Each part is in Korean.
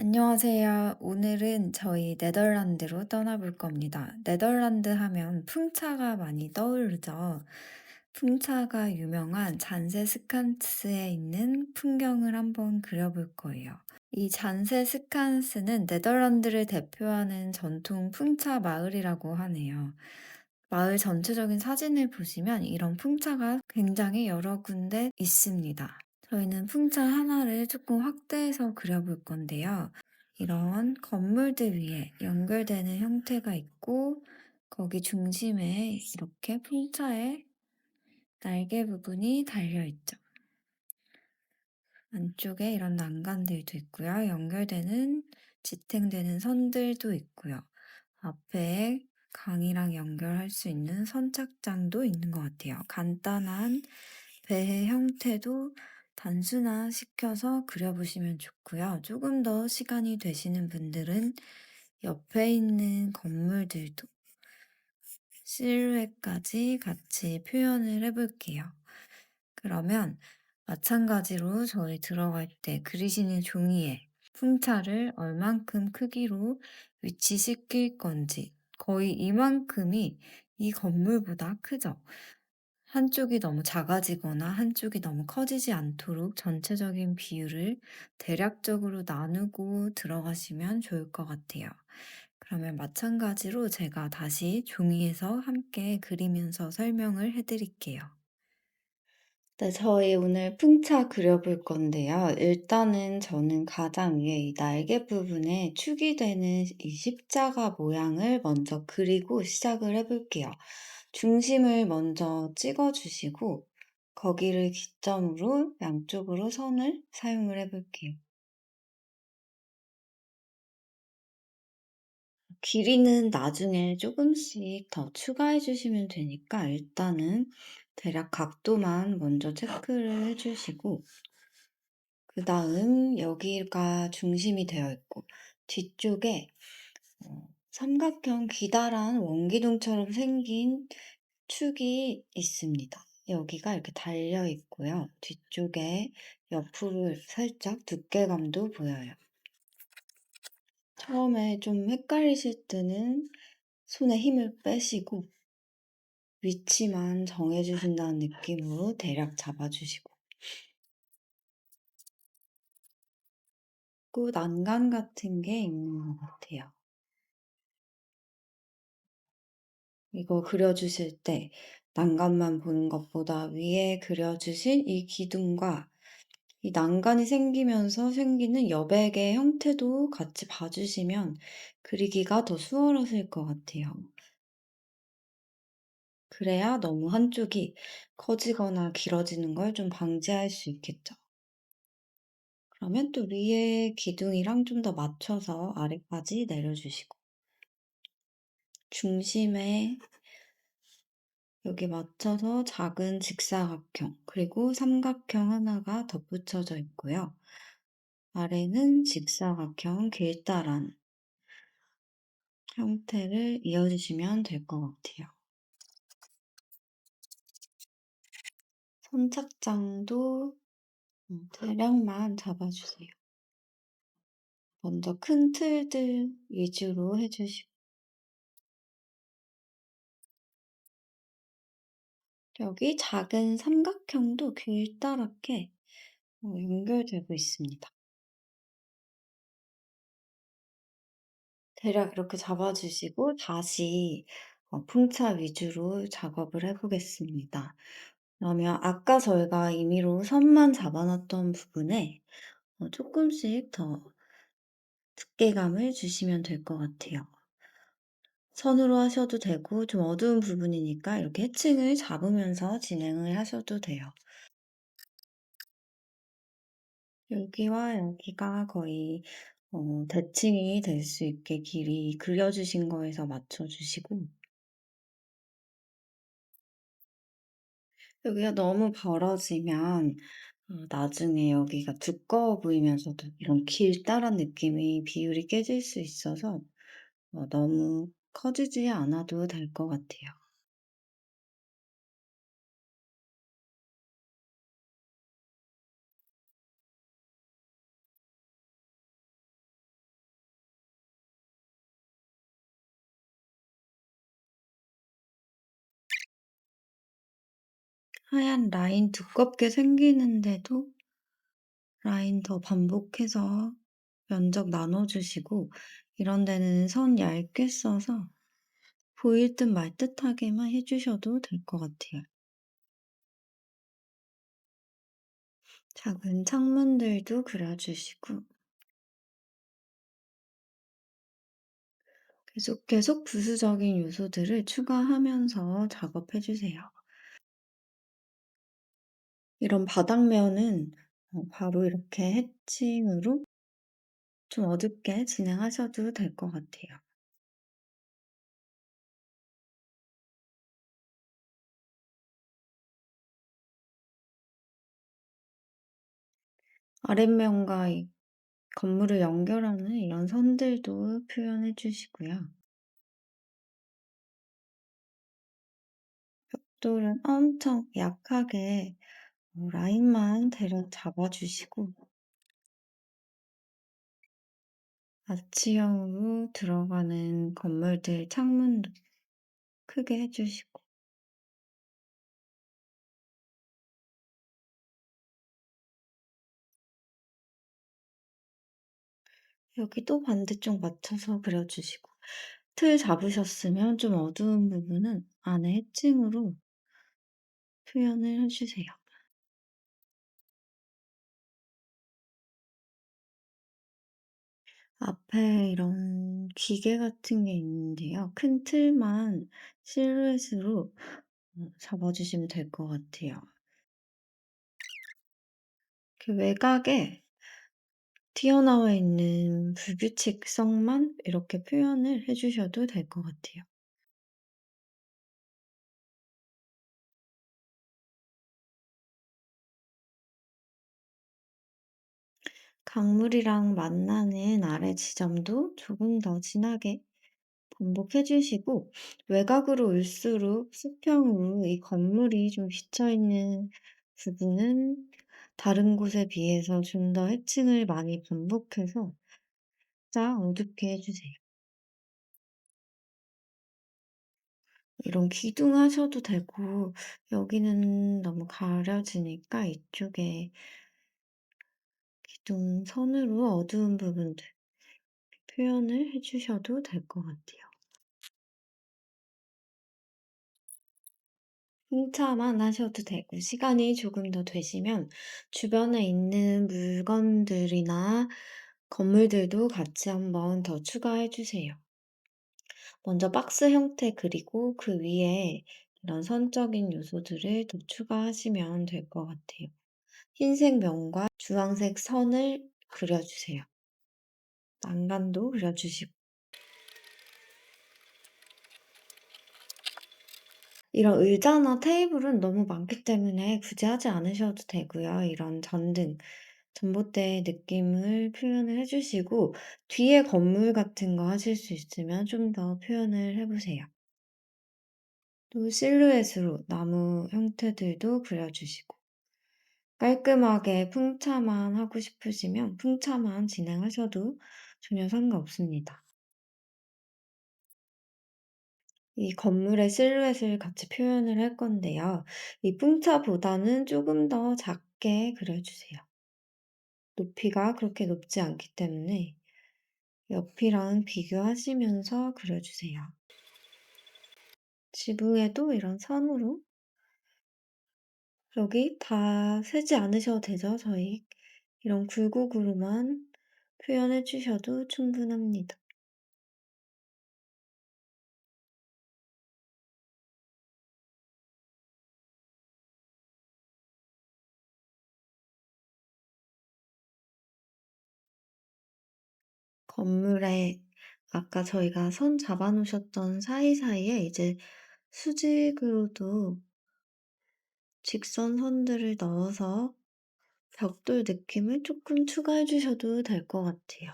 안녕하세요. 오늘은 저희 네덜란드로 떠나볼 겁니다. 네덜란드 하면 풍차가 많이 떠오르죠. 풍차가 유명한 잔세 스칸스에 있는 풍경을 한번 그려볼 거예요. 이 잔세 스칸스는 네덜란드를 대표하는 전통 풍차 마을이라고 하네요. 마을 전체적인 사진을 보시면 이런 풍차가 굉장히 여러 군데 있습니다. 저희는 풍차 하나를 조금 확대해서 그려볼 건데요. 이런 건물들 위에 연결되는 형태가 있고, 거기 중심에 이렇게 풍차의 날개 부분이 달려 있죠. 안쪽에 이런 난간들도 있고요. 연결되는, 지탱되는 선들도 있고요. 앞에 강이랑 연결할 수 있는 선착장도 있는 것 같아요. 간단한 배의 형태도 단순화시켜서 그려보시면 좋고요. 조금 더 시간이 되시는 분들은 옆에 있는 건물들도 실루엣까지 같이 표현을 해볼게요. 그러면 마찬가지로 저희 들어갈 때 그리시는 종이에 풍차를 얼만큼 크기로 위치시킬 건지 거의 이만큼이 이 건물보다 크죠. 한쪽이 너무 작아지거나 한쪽이 너무 커지지 않도록 전체적인 비율을 대략적으로 나누고 들어가시면 좋을 것 같아요. 그러면 마찬가지로 제가 다시 종이에서 함께 그리면서 설명을 해드릴게요. 네, 저희 오늘 풍차 그려볼 건데요. 일단은 저는 가장 위에 이 날개 부분에 축이 되는 이 십자가 모양을 먼저 그리고 시작을 해볼게요. 중심을 먼저 찍어주시고, 거기를 기점으로 양쪽으로 선을 사용을 해볼게요. 길이는 나중에 조금씩 더 추가해 주시면 되니까 일단은 대략 각도만 먼저 체크를 해 주시고, 그다음 여기가 중심이 되어 있고 뒤쪽에 삼각형 기다란 원기둥처럼 생긴 축이 있습니다. 여기가 이렇게 달려 있고요. 뒤쪽에 옆으로 살짝 두께감도 보여요. 처음에 좀 헷갈리실 때는 손에 힘을 빼시고 위치만 정해 주신다는 느낌으로 대략 잡아 주시고, 또 난간 같은 게 있는 것 같아요. 이거 그려주실 때 난간만 보는 것보다 위에 그려주신 이 기둥과 이 난간이 생기면서 생기는 여백의 형태도 같이 봐주시면 그리기가 더 수월하실 것 같아요. 그래야 너무 한쪽이 커지거나 길어지는 걸 좀 방지할 수 있겠죠. 그러면 또 위에 기둥이랑 좀 더 맞춰서 아래까지 내려주시고, 중심에 여기 맞춰서 작은 직사각형, 그리고 삼각형 하나가 덧붙여져 있고요. 아래는 직사각형 길다란 형태를 이어주시면 될 것 같아요. 선착장도 대략만 잡아주세요. 먼저 큰 틀들 위주로 해주시고, 여기 작은 삼각형도 길다랗게 연결되고 있습니다. 대략 이렇게 잡아주시고 다시 풍차 위주로 작업을 해보겠습니다. 그러면 아까 저희가 임의로 선만 잡아놨던 부분에 조금씩 더 두께감을 주시면 될 것 같아요. 선으로 하셔도 되고 좀 어두운 부분이니까 이렇게 해칭을 잡으면서 진행을 하셔도 돼요. 여기와 여기가 거의 대칭이 될 수 있게 길이 그려주신 거에서 맞춰주시고, 여기가 너무 벌어지면 나중에 여기가 두꺼워 보이면서도 이런 길다란 느낌이 비율이 깨질 수 있어서 너무 커지지 않아도 될 것 같아요. 하얀 라인 두껍게 생기는데도 라인 더 반복해서 면적 나눠 주시고, 이런 데는 선 얇게 써서 보일 듯 말 듯하게만 해 주셔도 될 것 같아요. 작은 창문들도 그려 주시고, 계속 부수적인 요소들을 추가하면서 작업해 주세요. 이런 바닥면은 바로 이렇게 해칭으로 좀 어둡게 진행하셔도 될 것 같아요. 아랫면과 이 건물을 연결하는 이런 선들도 표현해 주시고요. 벽돌은 엄청 약하게 라인만 대략 잡아 주시고, 아치형으로 들어가는 건물들 창문도 크게 해 주시고, 여기 또 반대쪽 맞춰서 그려 주시고, 틀 잡으셨으면 좀 어두운 부분은 안에 해칭으로 표현을 해 주세요. 앞에 이런 기계 같은 게 있는데요. 큰 틀만 실루엣으로 잡아 주시면 될 것 같아요. 그 외곽에 튀어나와 있는 불규칙성만 이렇게 표현을 해 주셔도 될 것 같아요. 강물이랑 만나는 아래 지점도 조금 더 진하게 반복해 주시고, 외곽으로 올수록 수평으로 이 건물이 좀 비쳐 있는 부분은 다른 곳에 비해서 좀 더 해칭을 많이 반복해서 짝 어둡게 해 주세요. 이런 기둥하셔도 되고, 여기는 너무 가려지니까 이쪽에 기둥 선으로 어두운 부분들 표현을 해 주셔도 될 것 같아요. 홍차만 하셔도 되고, 시간이 조금 더 되시면 주변에 있는 물건들이나 건물들도 같이 한번 더 추가해 주세요. 먼저 박스 형태 그리고 그 위에 이런 선적인 요소들을 더 추가하시면 될 것 같아요. 흰색 면과 주황색 선을 그려주세요. 난간도 그려주시고. 이런 의자나 테이블은 너무 많기 때문에 굳이 하지 않으셔도 되고요. 이런 전등, 전봇대 느낌을 표현을 해 주시고, 뒤에 건물 같은 거 하실 수 있으면 좀 더 표현을 해 보세요. 또 실루엣으로 나무 형태들도 그려 주시고, 깔끔하게 풍차만 하고 싶으시면 풍차만 진행하셔도 전혀 상관없습니다. 이 건물의 실루엣을 같이 표현을 할 건데요. 이 풍차보다는 조금 더 작게 그려주세요. 높이가 그렇게 높지 않기 때문에 옆이랑 비교하시면서 그려주세요. 지붕에도 이런 선으로, 여기 다 세지 않으셔도 되죠, 저희. 이런 굴곡으로만 표현해 주셔도 충분합니다. 건물에 아까 저희가 선 잡아 놓으셨던 사이사이에 이제 수직으로도 직선 선들을 넣어서 벽돌 느낌을 조금 추가해 주셔도 될 것 같아요.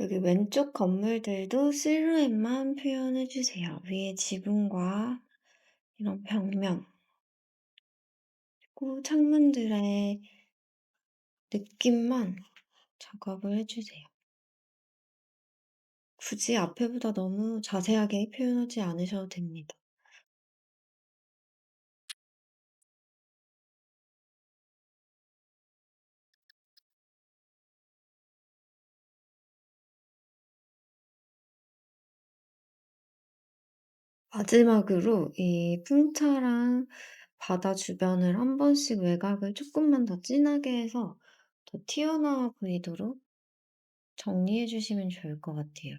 여기 왼쪽 건물들도 실루엣만 표현해 주세요. 위에 지붕과 이런 벽면, 그리고 창문들의 느낌만 작업을 해 주세요. 굳이 앞에보다 너무 자세하게 표현하지 않으셔도 됩니다. 마지막으로 이 풍차랑 바다 주변을 한 번씩 외곽을 쪼끔만 더 진하게 해서 더 튀어나와 보이도록 정리해 주시면 좋을 것 같아요.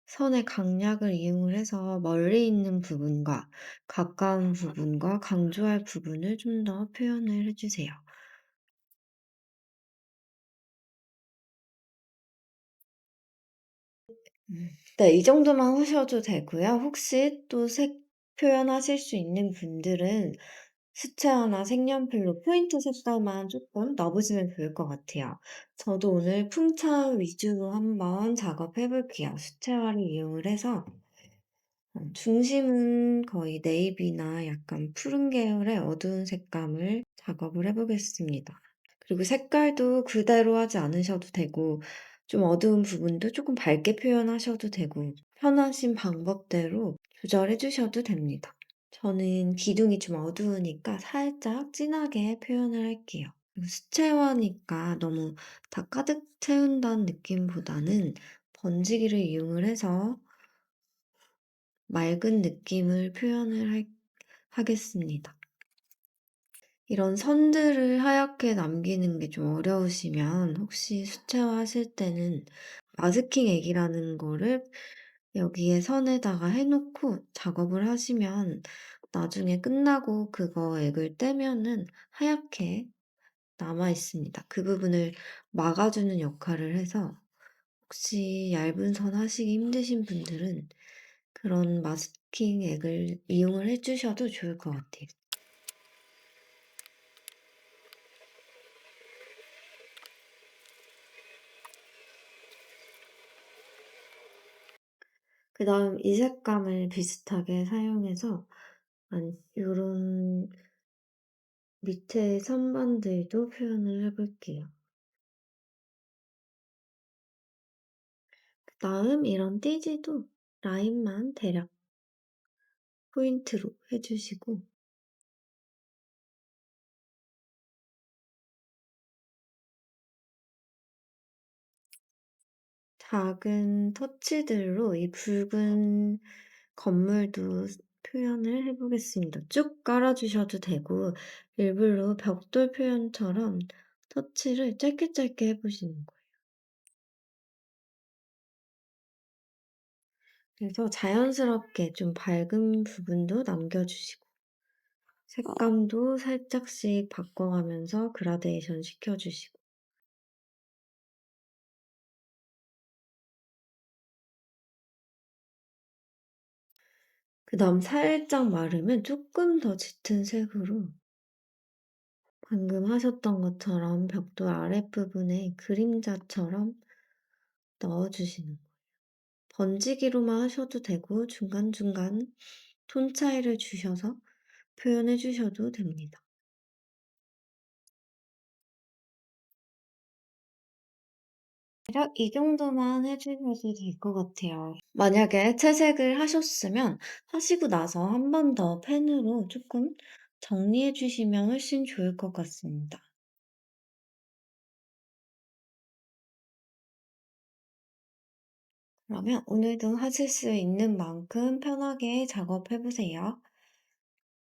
선의 강약을 이용을 해서 멀리 있는 부분과 가까운 부분과 강조할 부분을 좀 더 표현을 해 주세요. 네, 이 정도만 하셔도 되고요. 혹시 또 색 표현하실 수 있는 분들은 수채화나 색연필로 포인트 색깔만 조금 넣어 보시면 좋을 것 같아요. 저도 오늘 풍차 위주로 한번 작업해 볼게요. 수채화를 이용을 해서 중심은 거의 네이비나 약간 푸른 계열의 어두운 색감을 작업을 해 보겠습니다. 그리고 색깔도 그대로 하지 않으셔도 되고 좀 어두운 부분도 조금 밝게 표현하셔도 되고 편하신 방법대로 조절해 주셔도 됩니다. 저는 기둥이 좀 어두우니까 살짝 진하게 표현을 할게요. 그리고 수채화니까 너무 다 가득 채운다는 느낌보다는 번지기를 이용을 해서 맑은 느낌을 표현을 하겠습니다. 이런 선들을 하얗게 남기는 게 좀 어려우시면 혹시 수채화 하실 때는 마스킹 액이라는 거를 여기에 선에다가 해 놓고 작업을 하시면 나중에 끝나고 그거 액을 떼면은 하얗게 남아 있습니다. 그 부분을 막아주는 역할을 해서 혹시 얇은 선 하시기 힘드신 분들은 그런 마스킹 액을 이용을 해 주셔도 좋을 것 같아요. 그다음 이 색감을 비슷하게 사용해서 요런 밑에 선반들도 표현을 해 볼게요. 그다음 이런 띠지도 라인만 대략 포인트로 해 주시고 작은 터치들로 이 붉은 건물도 표현을 해 보겠습니다. 쭉 깔아 주셔도 되고 일부러 벽돌 표현처럼 터치를 짧게 짧게 해 보시는 거예요. 그래서 자연스럽게 좀 밝은 부분도 남겨 주시고 색감도 살짝씩 바꿔가면서 그라데이션 시켜 주시고 그다음 살짝 마르면 쪼끔 더 짙은 색으로 방금 하셨던 것처럼 벽돌 아랫부분에 그림자처럼 넣어 주시는 거예요. 번지기로만 하셔도 되고 중간중간 톤 차이를 주셔서 표현해 주셔도 됩니다. 대략 이 정도만 해 주셔도 될 것 같아요. 만약에 채색을 하셨으면 하시고 나서 한 번 더 펜으로 조금 정리해 주시면 훨씬 좋을 것 같습니다. 그러면 오늘도 하실 수 있는 만큼 편하게 작업해 보세요.